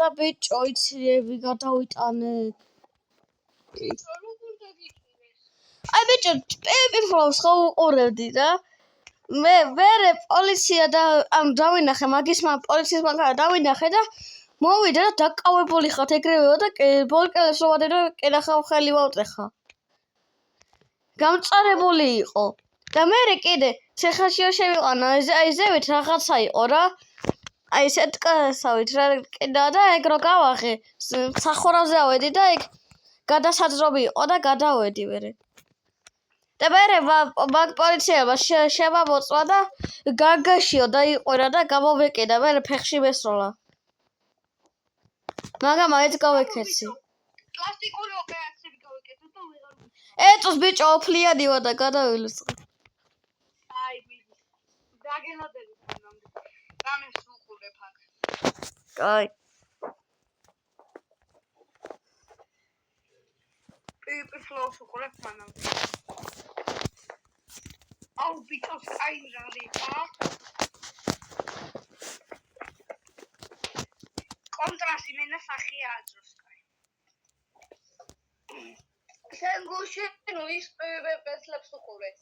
და ბიჭო იცი გადავიტანე. აი ბიჭო, პირფლავს ხო უყურებდი რა. მე პოლიცია და ამ დავინახე მაგის პოლიციის მანქანა დავინახე და მოვიდა და დაკავებული ხარ ეგრევეო და ბოლკელებს რო ვადე და კენახავ ხელი ვავტეხა. გამწარებული იყო. და მე კიდე ცეხაშიო შევიყანა აი ზევით რაღაცა იყო რა. აი ესე ტკასავით რა და ეგ რო გავახე სახურავზე ავედი და ეგ გადასაძრობი იყო და გადავედი მერე. და მერე მაგ პოლიციელმა შემამოწვა და განგაშიო დაიყვირა და გამოვეკიდა მერე ფეხში მესროლა. მაგრამ მაინც გავეკეცი. პლასტიკური ოპერაციები გავეკეთე და ვეღარ ეტოს ბიჭო ოფლიანი ვარ და გადავილუსყე. აი მიდის. დაგენოდებით მანამდე. რამეს უყურებ აქ. კაი. პირფლავს უყურებ მანამდე. აუ ბიჭო კაი რა რიყა. კონტრასტი მენა სახია აძროს კაი. შენ გუში ნუ ის პესლებს უყურებ.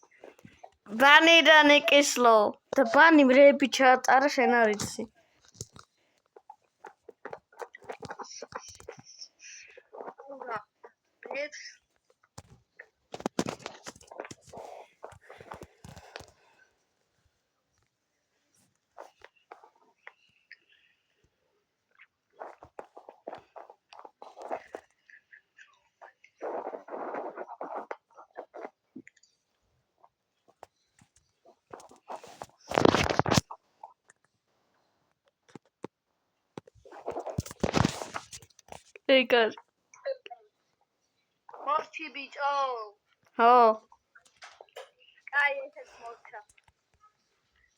ბანი და ნიკისლო და ბანი მრეები ჩაატარა შენ არ იცი. ურა. ეს ეგარ. მორჩი ბიჭო. ხო. კაი ესეც მორჩა.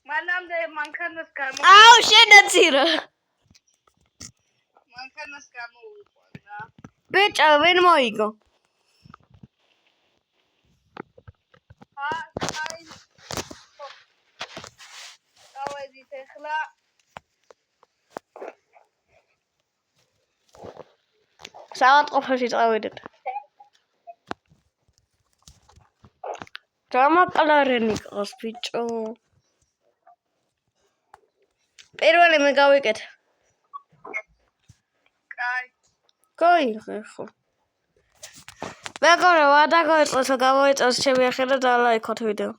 მანამდე მანქანას გამო. აუ შენაცირა. მანქანას გამოუყვა რა. ბიჭო ვერ მოიგო. კაი. დავედით ახლა. საავადმყოფოში წავედით. დამაკალარენი ყავს ბიჭო. პირველი მე გავიკეთე. კაი. კაი ხო. მეგობრებო, არ დაგოეწყოთ გამოიწევს ჩემი ახლა და დალაიქოთ ვიდეო.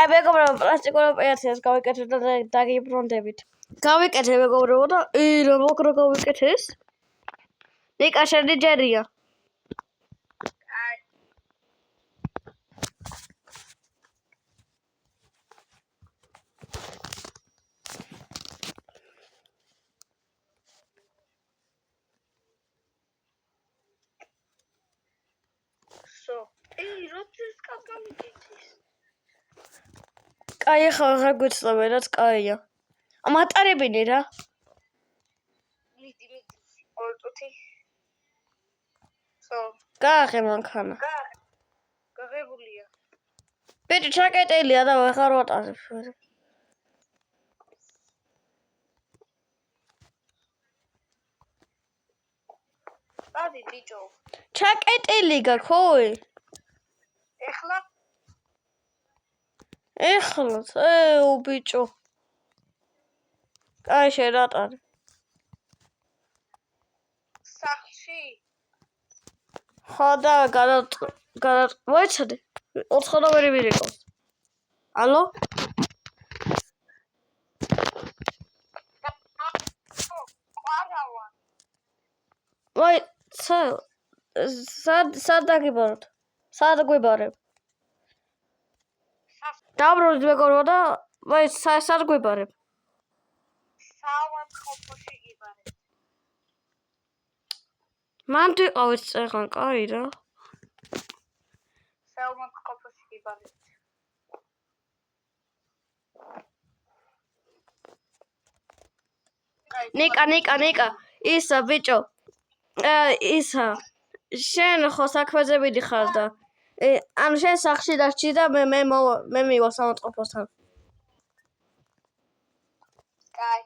აი მეგობრებო, პლასტიკურ ოპერაციას გავიკეთეთ და დაგიბრუნდებით. გავიკეთე მეგობრებო და რა მოკრო გავიკეთე ეს? ნიკა შენი ჯერია. კაი. როდის კაკამიკეთის? კაი ახლა რა გვეცნობე რაც კაია. ამატარებინე რა. მიდი ორტუთი. გააღე მანქანა. გაღებულია. ბიჭო ჩაკეტილია და ვეღარ ვატარებ. ადი ბიჭო. ჩაკეტილი გაქოი? ეხლა ბიჭო. კაი შენ რატარე? სახში. ხო და მოიცადე. 4 ვერი ვირიყავს. ალო? ყვარავა. ვაი, სად დაგიბაროთ? სად გვიბარებ? დაბრუნდით მეგობრებო და ვაი, სად გვიბარებ? საავადმყოფოში გიბარებ. მან ვიყავით წეღან, კაი რა. საავადმყოფოში გიბარებ. ნიკა, ისა ბიჭო. ისა. შენ ხო საქმეზე მიდიხარ და ანუ შენ სახში დარჩი და მე მივა საავადმყოფოსთან. კაი.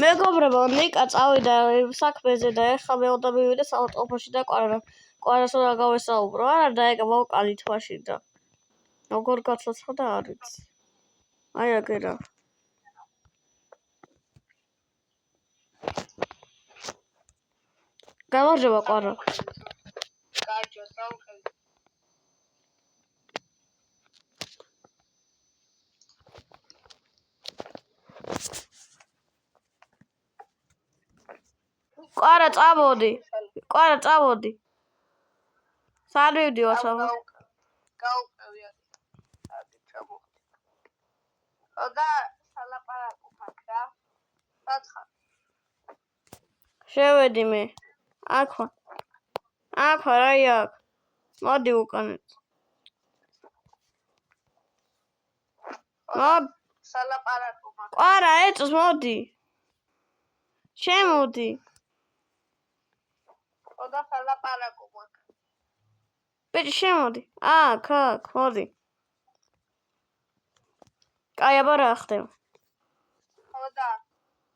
მეგობრებო, ნიკა წავიდა საქმეზე და ეხლა მე უნდა მივიდე საავტოფოში და კვარას უნდა გავესაუბრო. არა და ეგ მოვყალით მაშინ და როგორ გაცოცხლდა არ ვიცი. აი აგერა. გამარჯობა კვარა. კარჯო, საუხელი. კვარა წამოდი. კვარა წამოდი. სად მივდივარ საბა? გაუყევი ადი ჩამოვდი. და სალაპარაკო ხარ რა? საცხარ. შევედი მე. აქვ. აი აქ. მოდი უკანეთ. სალაპარაკო ხარ. კვარა ეწოს მოდი. შემოდი. და სალაპარაკო ხარ. ბიჭი შემოდი. აქ, მოდი. კაი აბა რა ხდება? და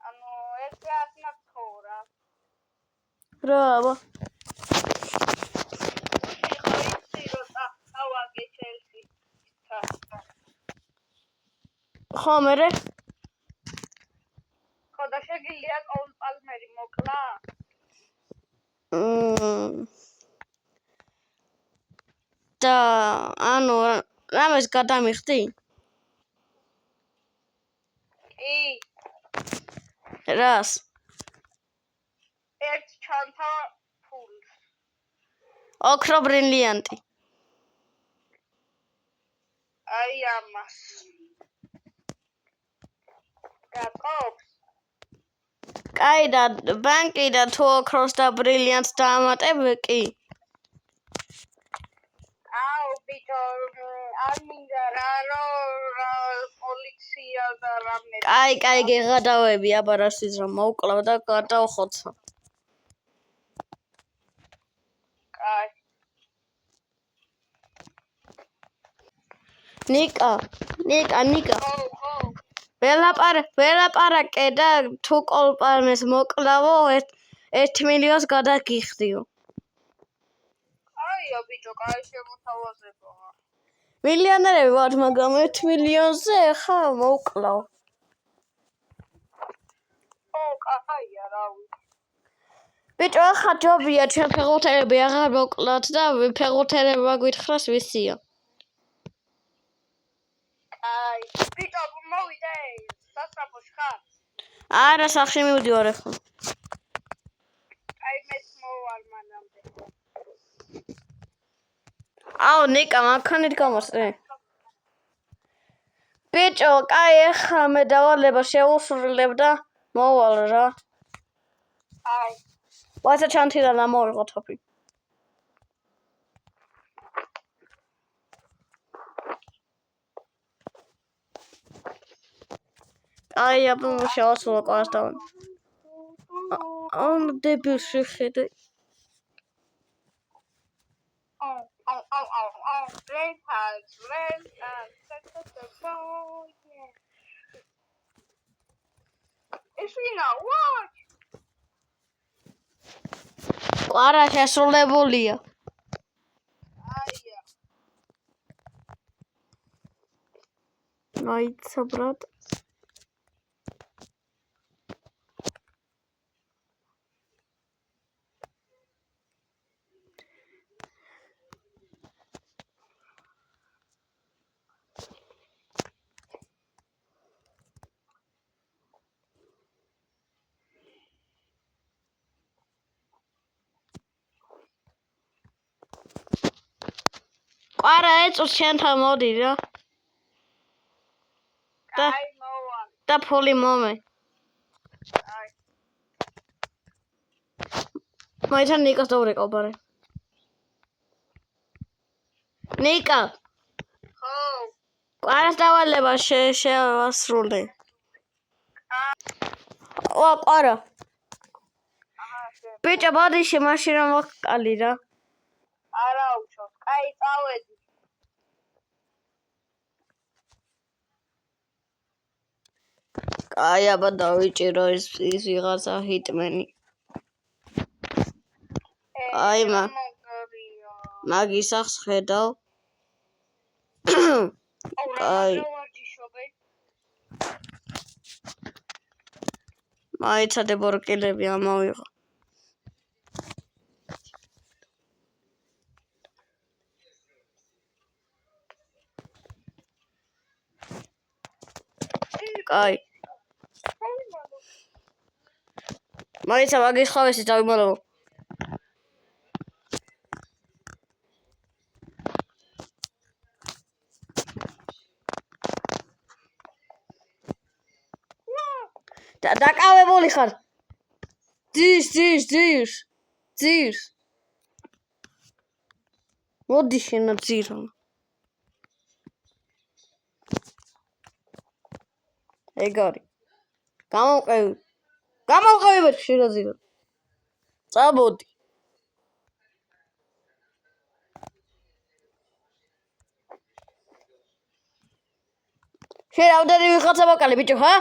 ანუ ესე ასნა ცხოვრა. რა აბა? ხო მერე? ხო და შეგიძლია კოულ პალმერი მოკლა? და ანუ რამეს გადამიხდი? კი. რას? ერთ ჩანთა ფულს. ოქრო ბრილიანტი. აი ამას. გაკობს? კაი და ბანკიდან თუ ოქროს და ბრილიანტს დაამატებ კი. აუ ბიჭო, არ მინდა რა პოლიცია და რამე. კაი გეღადავები აბა რას იზრა მოვკლავ და გადავხოცა. კაი. ნიკა. ხო. ველაპარაკე და თუ კოლპალმეს მოკლავო 1 მილიონს გადაგიხდიო. აიო ბიჭო, კაი შემოთავაზებაა. მილიონერები ვართ, მაგრამ 1 მილიონზე ხა მოვკლავ. ო, კაია რა ვიცი. ბიჭო, ახლა ჯობია ჩვენ ფეხბურთელები აღარ მოკლათ და ფეხბურთელებმა გვითხრას ვისია. აი, ბიჭო, მოვიდე, სასწრაფოში ხარ? არა, სახში მივდივარ ახლა. აი, მეც მოვალ მანამდე. აუ, ნიკა, მანქანით გამოსწრე. ბიჭო, კაი, ახლა მე დავალება შევუსრულებ და მოვალ რა. აი. ვაცა ჩანთიდან ამოვიღო თოფი. აი, აბა შევასრულო კვარს და. დებილში ხედე. კვარა შესრულებულია. აია. აიცა ბრატ. კვარა ეწოს შენთან მოდი რა. კაი მოვალ. და ფული მომე. აი. მაითან ნიკას დავრეკავ ბარე. ნიკა. ხო. კვარას დავალება შევასრულე. ვა კვარა. ბიჭო, ბოდიში მაშინ მოვკალი რა. არა უშავს. კაი, წავედი. აი აბა დავიჭირო ის ვიღაცა ჰიტმენი. აი მაგის ახს ხედავ. აი მაიცადე ბორკილები ამავიღო. აი მაიცა მაგის ხავესი დავიმალო. დაკავებული ხარ. ძირს. მოდი შენა ძირო. ეგარი. გამოვყევი ვერ შენა ძირო. წამოდი. შენ რამდენი ვიღაცა მოკალე ბიჭო, ჰა?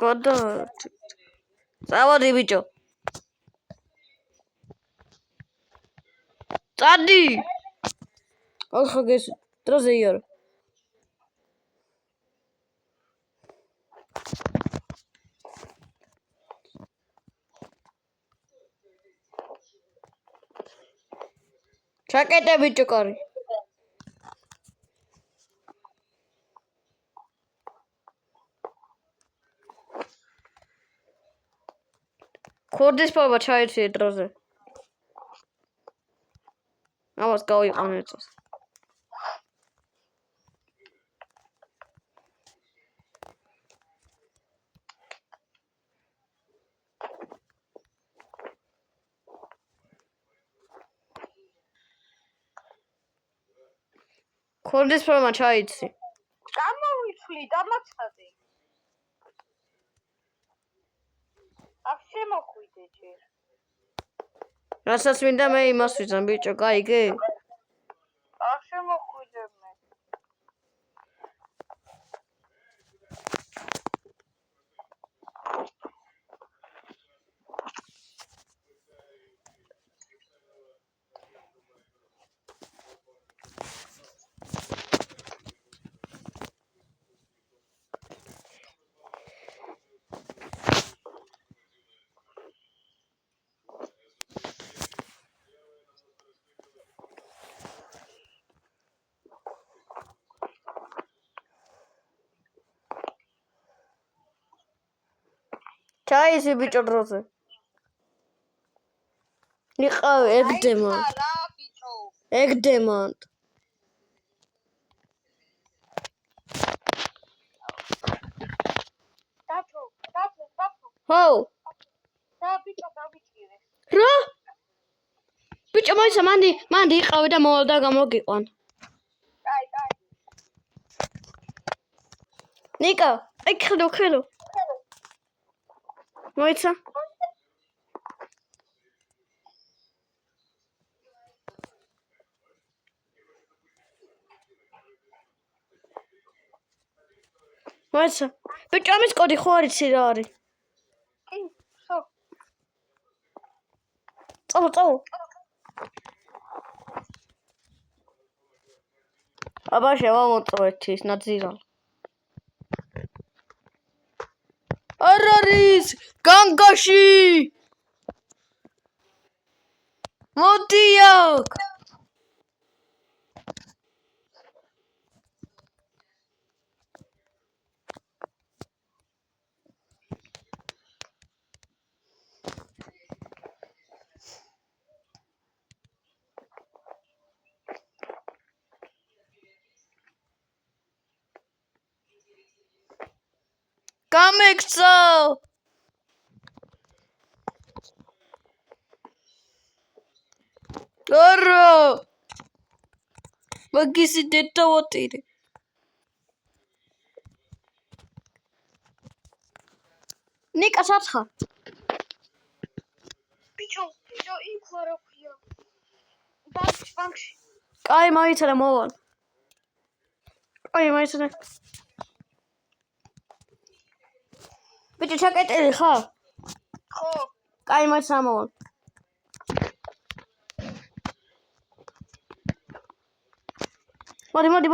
გოდა. წავოდი ბიჭო. წადი. ახლა გეს დროზე იარო. ჩაკეტე ბიჭო კარი. ქორდის პობა ჩაიცი დროზე. ამას გავიყანე წას. ქორდის პობა ჩაიცი. გამოვიცვლი დამაცადე. აქ შემოხვიდე ჯერ. რასაც მინდა მე იმას ვიზამ ბიჭო, გაიგე? აქ შემოხვიდე მე. ჩაიცი ბიჭო დროზე. იყავ ეგდემან. რა ბიჭო? ეგდემან. დათო. ჰო. და ბიჭო დავიჭირე. რა? ბიჭო მოიცა მანდი იყავი და მოვალ და გამოგიყვან. კაი. ნიკა, აი ხელო. მოიცა? მოიცა? ბიჭო ამის კოდი ხო არ იცი რა არის? კი, ხო. წავა. აბა შევამოწმეთ ის ნაძირალ. არ არის განგაში. მოდი აქ. გამექცა. მაგისი დედავატირე. ნიკა საცხა. ბიჭო, იქ ვარ აქვია. ბანკში. კაი, მაიცადე მოვალ. კაი, მაიცადე. ბიჭო, ჩაკეტილი ხარ? ხო. კაი, მაიცადე მოვალ.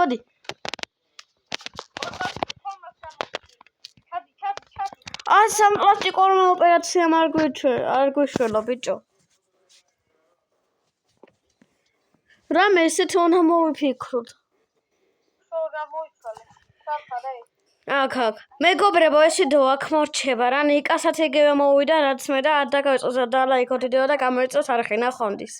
მოდი. სამ პლასტიკური ოპერაცია არ გვიშველა, ბიჭო. რამე ესეთ უნდა მოვიფიქროთ. ხო, გამოიცვალე. საფარე. აქ. მეგობრებო, ესიდო აქ მორჩება რა, ნიკასაც იგივე მოვიდა, რაც მე და არ დაგავიწყოს და ლაიქოთ ვიდეო და გამოიწვევს არხი ნახვამდის.